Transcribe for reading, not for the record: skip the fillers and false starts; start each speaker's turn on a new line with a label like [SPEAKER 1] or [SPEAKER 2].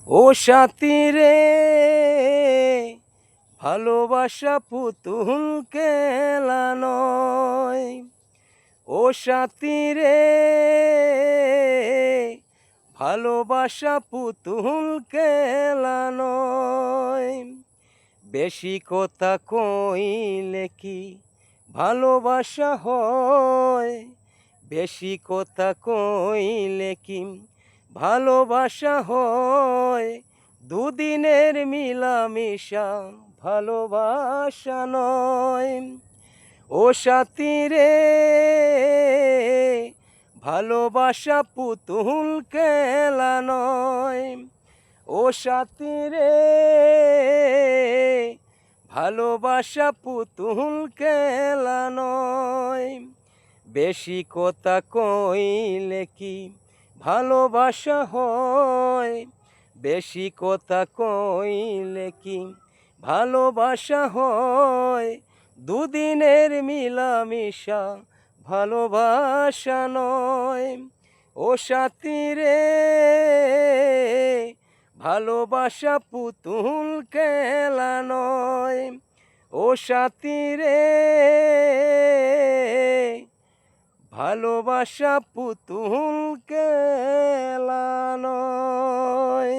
[SPEAKER 1] ও সাথী রে, ভালোবাসা পুতুল খেলা নয়। ও সাথী রে, ভালোবাসা পুতুল খেলা নয়। বেশি কথা কইলে কি ভালোবাসা হয়? বেশি কথা কইলে কি ভালোবাসা হয়? দুদিনের মিলামিশা ভালোবাসা নয়। ও সাথী রে, ভালোবাসা পুতুল খেলা নয়। ও সাথী রে, ভালোবাসা পুতুল খেলা নয়। বেশি কথা কইলে কি ভালোবাসা হয়? বেশি কথা কইলে কি ভালোবাসা হয়? দুদিনের মিলামিশা ভালোবাসা নয়। ও সাথী রে, ভালোবাসা পুতুল খেলা নয়। ও সাথী রে, ভালোবাসা পুতুল খেলা নয়।